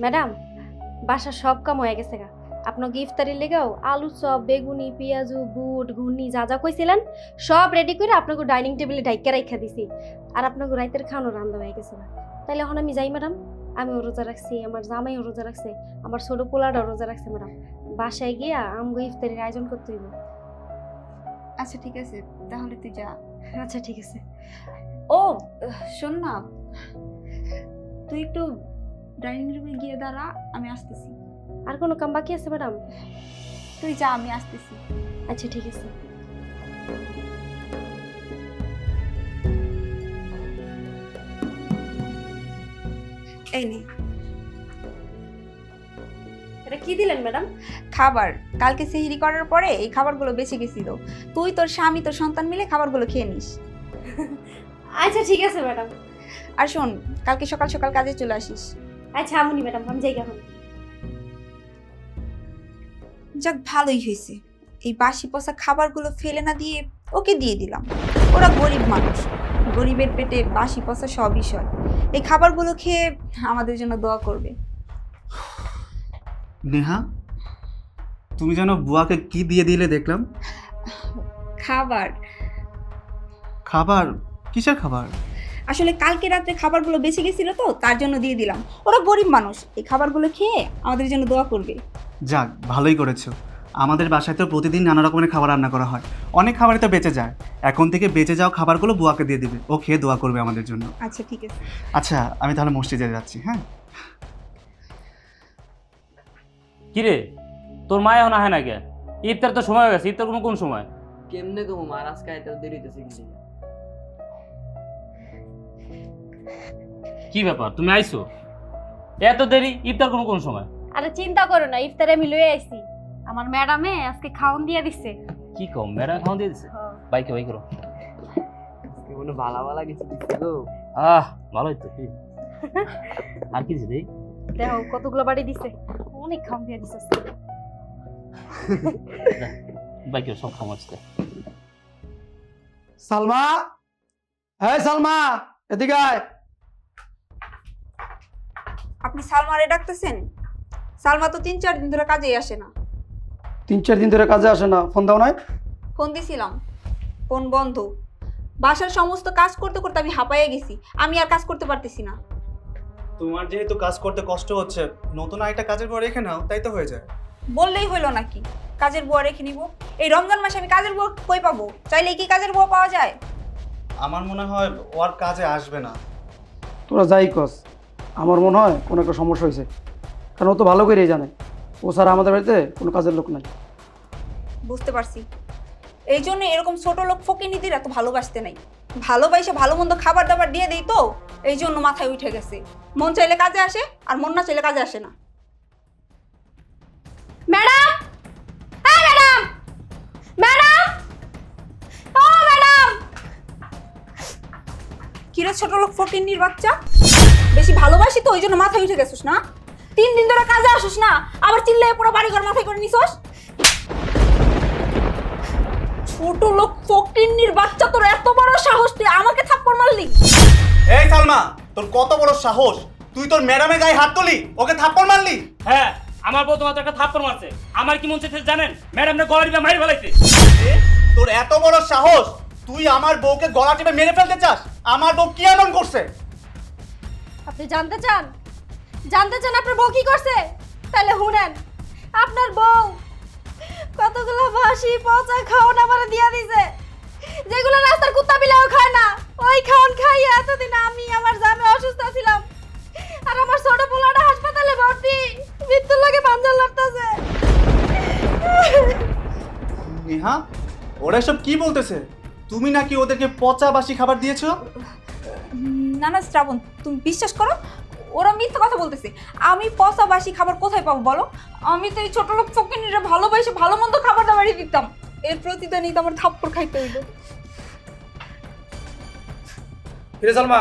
Madam বাসার সব কাম হয়ে গেছে গা। আপনাকে ইফতারির লেগেও আলু চপ বেগুনি পেঁয়াজু বুট ঘুগনি যা যা কইছিলেন সব রেডি করে আপনাকে ডাইনিং টেবিলে ঢাইকা রাইখা দিছি। আর আপনাকে রাইতের খাওয়ানো রান্না হয়ে গেছে না। তাইলে এখন আমি যাই ম্যাডাম। আমিও রোজা রাখছি, আমার জামাইও রোজা রাখছে, আমার ছোট পোলাটাও রোজা রাখছে ম্যাডাম। বাসায় গিয়া আমগো ইফতারির আয়োজন করতে হইব। আচ্ছা ঠিক আছে, তাহলে তুই যা। আচ্ছা ঠিক আছে। ও শোন না, তুই একটু ডাইনিং রুমে গিয়ে দাঁড়া, আমি আসতেছি। আর কোনো কাম বাকি আছে ম্যাডাম? তুই যা, আমি আসতেছি। আচ্ছা ঠিক আছে। এই নে এটা কি দিলেন ম্যাডাম? খাবার। কালকে সেহরি করার পরে এই খাবারগুলো বেঁচে গেছিল, তুই তোর স্বামী তোর সন্তান মিলে খাবারগুলো খেয়ে নিস। আচ্ছা ঠিক আছে ম্যাডাম। আর শোন, কালকে সকাল সকাল কাজে চলে আসিস। আচ্ছা আমুনি ম্যাডাম, আমি যাই এখন। যাক ভালোই হয়েছে, এই বাসি পচা খাবারগুলো ফেলে না দিয়ে ওকে দিয়ে দিলাম। ওরা গরিব মানুষ, গরিবের পেটে বাসি পচা সব বিষয়। এই খাবারগুলো খেয়ে আমাদের জন্য দোয়া করবে। নেহা, তুমি যেন বুয়াকে কি দিয়ে দিলে দেখলাম? খাবার। খাবার? কিসের খাবার? আসলে কালকে রাতে খাবারগুলো বেঁচে গেছিল তো, তার জন্য দিয়ে দিলাম। ওরা গরিব মানুষ, এই খাবারগুলো খেয়ে আমাদের জন্য দোয়া করবে। যাক ভালোই করেছো। আমাদের বাসায় তো প্রতিদিন নানা রকমের খাবার রান্না করা হয়, অনেক খাবারই তো বেঁচে যায়। এখন থেকে বেঁচে যাওয়া খাবারগুলো বুয়াকে দিয়ে দিবে, ও খেয়ে দোয়া করবে আমাদের জন্য। আচ্ছা ঠিক আছে। আচ্ছা আমি তাহলে মসজিদে যাচ্ছি। হ্যাঁ কিরে তোর মা এখন আহে না কে? ইফতার তো সময় হয়ে গেছে। ইফতার কোন সময়? কেমনে কমু মার আজকে আইতে দেরি হইতেছে কিন্তু। কি ব্যাপার, তুমি আইছো এত দেরি? ইফতার কোন সময়? আরে চিন্তা করো না, ইফতারে আমি লয়ে আইছি। আমার ম্যাডামে আজকে খাওন দিয়ে দিচ্ছে। কি কম ম্যাডাম খাওয়া দিয়ে দিছে? বাইকে বাই করো। আজকে মনে ভালা ভালা কিছু দিচ্ছে গো। ভালোই তো। কি আর কিছু দেই? দেখো কতগুলো বাড়ি দিছে, অনেক খাওন দিয়ে দিছে আজকে। বাইকে সব খাওয়া আসছে। সালমা, হ্যাঁ সালমা, এদিকে আয়। আপনি সালমারে ডাকতেছেন? সালমা তো 3-4 দিন ধরে কাজেই আসে না। 3-4 দিন ধরে কাজে আসে না, ফোন দাও নাই? ফোন দিছিলাম, ফোন বন্ধ। বাসার সমস্ত কাজ করতে করতে আমি হাঁপাইয়ে গেছি, আমি আর কাজ করতে পারতেছি না। তোমার যেহেতু কাজ করতে কষ্ট হচ্ছে, নতুন আরেকটা কাজের পর রেখে নাও, তাই তো হয়ে যায়। বললেই হলো নাকি কাজের বুয়া রেখে নিব? এই রমজান মাসে আমি কাজের বুয়া কই পাবো? চাইলে কি কাজের বুয়া পাওয়া যায়? আমার মনে হয় ও আর কাজে আসবে না। তোরা যাই কস, আমার মনে হয় কোনো একটা সমস্যা হয়েছে, কারণ ও তো ভালো করেই জানে ও ছাড়া আমাদের বাড়িতে কোনো কাজের লোক নাই। বুঝতে পারছি, এই জন্য এরকম ছোট লোক ফকিনীদের এত ভালোবাসতে নাই। ভালোবাসে ভালো মন্দ খাবার দাবার দিয়ে দেই তো, এই জন্য মাথায় উঠে গেছে। মন চাইলে কাজে আসে আর মন না চাইলে কাজে আসে না। ম্যাডাম, হ্যাঁ ম্যাডাম, ম্যাডাম, ও ম্যাডাম। কিরে ছোট লোক ফকিনীর বাচ্চা, বেশি ভালোবাসি তো ওই জন্য মাথায় উঠে গেছিস না? 3 দিন ধরে কাজে আসিস না, আবার চিল্লায় পুরো বাড়িঘর মাথায় করে নিছস। ছোট লোক ফকিনীর বাচ্চা, তোর এত বড় সাহস তুই আমাকে থাপ্পড় মারলি? এই সালমা, তোর কত বড় সাহস, তুই তোর ম্যাডামের গায়ে হাত তুলি, ওকে থাপ্পড় মারলি? হ্যাঁ, আমার বউ তোমার একটা থাপ্পড় মারছে। আমার কি মন চাইছে জানেন? ম্যাডাম না গলা টিপে মারি ফেলাইছে। তোর এত বড় সাহস, তুই আমার বউকে গলা টিপে মেরে ফেলতে চাস? আমার বউ কি এমন করছে? আপনি জানতে চান? জানতে চান আপনার বউ কি করছে? তাহলে শুনেন, আপনার বউ কতগুলো বাসি পচা খাওন আমারে দিয়া দিছে, যেগুলো রাস্তার কুত্তা বিলাও খায় না। ওই খাওন খাইয়ে এতদিন আমি আমার জামে অসুস্থ ছিলাম, আর আমার ছোট পোলাটা হাসপাতালে ভর্তি, মৃত্যুর লাগে পাঞ্জাল লাগতেছে। নেহা, ওরা সব কি বলতেছে? তুমি নাকি ওদেরকে পচা বাসি খাবার দিয়েছো? না না শ্রাবণ, তুমি বিশ্বাস করো, ওরা মিথ্যা কথা বলতেছে। আমি পচা বাসি খাবার কোথায় পাবো বলো? আমি তো এই ছোট লোক ফকিনীরা ভালোবাসে ভালো মন্দ খাবার দাবারই দিতাম, এর প্রতিদানই তো আমার থাপ্পড় খাইতে হইলো। কিরে সালমা,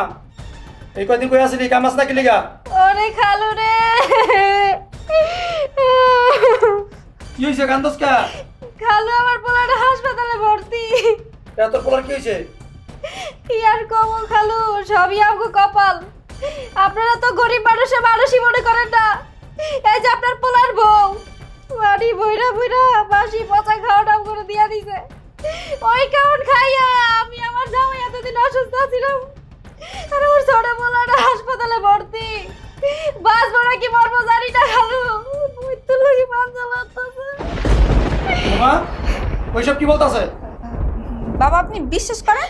এই কয়দিন কই আসলি, কাম আস নাকি লিগা? ওরে খালু রে, কি হয়েছে, কান্দস কা? খালু আমার পোলাটা হাসপাতালে ভর্তি। তোর পোলার কি হয়েছে? কি আর কম খালু, সবই আমাকে কপাল। আপনারা তো গরিব মানুষে মানুষই মনে করেন না। এই যে আপনার পোলার বউ বাড়ি বইরা বইরা বাসি পচা খাওয়া দাম করে দিয়া দিছে। ওই খাওয়ান খাইয়া আমি আমার জামাই এতদিন অসুস্থ ছিলাম, আর ওর ছোট পোলাটা হাসপাতালে ভর্তি। বাস ভরা কি মরবো জানি না, খালু মৃত্যু লাগি বাঞ্চা লাগতেছে। মা ওইসব কি বলতাছে? বাবা আপনি বিশ্বাস করেন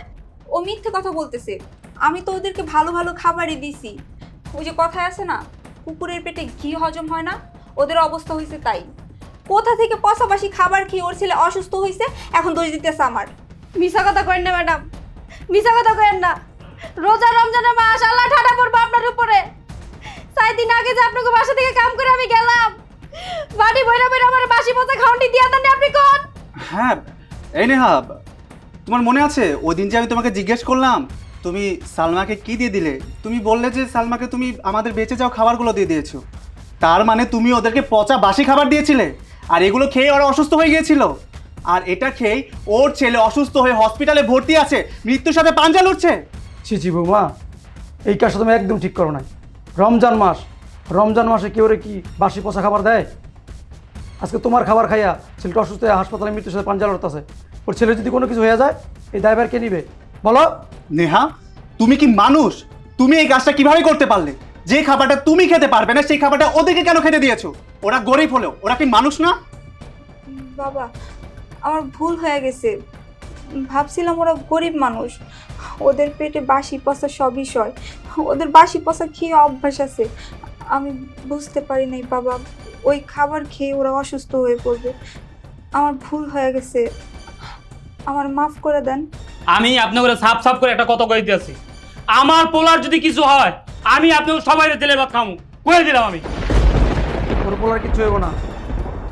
ও মিথ্যে কথা বলতেছে। আমি তো ওদেরকে ভালো ভালো খাবারই দিছি। ওই যে কথায় আছে না, কুকুরের পেটে ঘি হজম হয় না, ওদের অবস্থা হয়েছে তাই। কোথা থেকে পাশাপাশি খাবার খেয়ে ওর ছেলে অসুস্থ হয়েছে, এখন দোষ দিতেছে আমার। মিছা কথা কইেন না ম্যাডাম, মিছা কথা কইেন না। রোজা রমজানের মাস, আল্লাহ ঠাডা পড়বো আপনার উপরে। 4 দিন আগে যে আপনাকে বাসা থেকে কাম করে আমি গেলাম, বাড়ি বইরা বইরা আমার বাসি পচা খাওয়ানটি দিয়া দেন আপনি কোন? হ্যাঁ এই নেহা, তোমার মনে আছে ওই দিন যে আমি তোমাকে জিজ্ঞেস করলাম তুমি সালমাকে কি দিয়ে দিলে, তুমি বললে যে সালমাকে তুমি আমাদের বেঁচে যাও খাবারগুলো দিয়ে দিয়েছো। তার মানে তুমি ওদেরকে পচা বাসি খাবার দিয়েছিলে, আর এগুলো খেয়ে ওরা অসুস্থ হয়ে গিয়েছিল। আর এটা খেয়ে ওর ছেলে অসুস্থ হয়ে হসপিটালে ভর্তি আছে, মৃত্যুর সাথে পাঞ্জা লড়ছে। ছি বৌমা, এই কাজটা তুমি একদম ঠিক করো নাই। রমজান মাস, রমজান মাসে কেউ কি বাসি পচা খাবার দেয়? আজকে তোমার খাবার খাইয়া ছেলেটা অসুস্থ হয়ে হাসপাতালে মৃত্যুর সাথে পাঞ্জা লড়তেছে। ওর ছেলে যদি কোনো কিছু হয়ে যায় এই দায়ভার কে নিবে বলো? নেহা তুমি কি মানুষ? তুমি এই কাজটা কিভাবে করতে পারলে? যে খাবারটা তুমি খেতে পারবে না সেই খাবারটা ওদেরকে কেন খেতে দিয়েছো? ওরা গরিব হলেও ওরা কি মানুষ না? বাবা আমার ভুল হয়ে গেছে, ভাবছিলাম ওরা গরিব মানুষ, ওদের পেটে বাসি পচা সব বিষয়, ওদের বাসি পচা খেয়ে অভ্যাস আছে। আমি বুঝতে পারি নাই বাবা, ওই খাবার খেয়ে ওরা অসুস্থ হয়ে পড়বে। আমার ভুল হয়ে গেছে, আমার মাফ করে দেন। আমি আপনাকে সাফ সাফ করে একটা কথা কইতে আছি, আমার পোলার যদি কিছু হয় আমি আপনাকে সবাই তেলে ভাত খামু, কয়ে দিলাম আমি। তোর পোলার কিছু হইব না।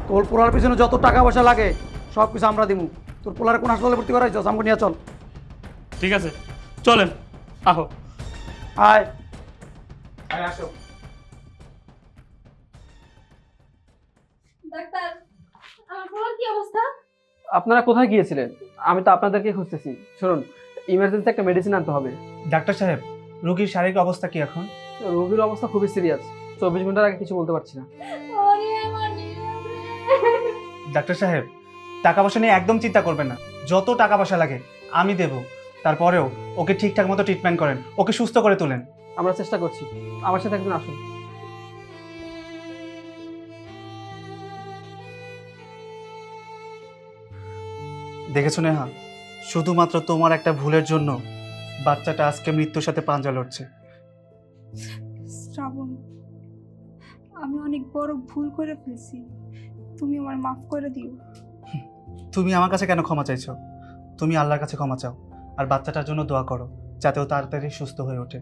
তোর পোলার পিছনে যত টাকা পয়সা লাগে সব কিছু আমরা দিমু। তোর পোলার কোন হাসপাতালে ভর্তি করাইছ আমাকে নিয়ে চল। ঠিক আছে চলেন, আহো। আয় আসো। ডাক্তার, আমার পোলার কি অবস্থা? আপনারা কোথায় গিয়েছিলেন? আমি তো আপনাদেরকে খুঁজতেছি। শুনুন, ইমার্জেন্সি একটা মেডিসিন আনতে হবে। ডাক্তার সাহেব, রোগীর শারীরিক অবস্থা কি এখন? রোগীর অবস্থা খুবই সিরিয়াস, 24 ঘন্টার আগে কিছু বলতে পারছি না। ওরে আমার ডাক্তার সাহেব, টাকা পয়সা নিয়ে একদম চিন্তা করবেন না, যত টাকা পয়সা লাগে আমি দেব। তারপরেও ওকে ঠিকঠাক মতো ট্রিটমেন্ট করেন, ওকে সুস্থ করে তোলেন। আমরা চেষ্টা করছি, আমার সাথে একদিন আসুন। দেখেছো নেহা, শুধুমাত্র তোমার একটা ভুলের জন্য বাচ্চাটা আজকে মৃত্যুর সাথে পাঞ্জা লড়ছে। শ্রাবণ, আমি অনেক বড় ভুল করে ফেলছি, তুমি আমার মাফ করে দিও। তুমি আমার কাছে কেন ক্ষমা চাইছো? তুমি আল্লাহর কাছে ক্ষমা চাও আর বাচ্চাটার জন্য দোয়া করো যাতে ও তাড়াতাড়ি সুস্থ হয়ে ওঠে।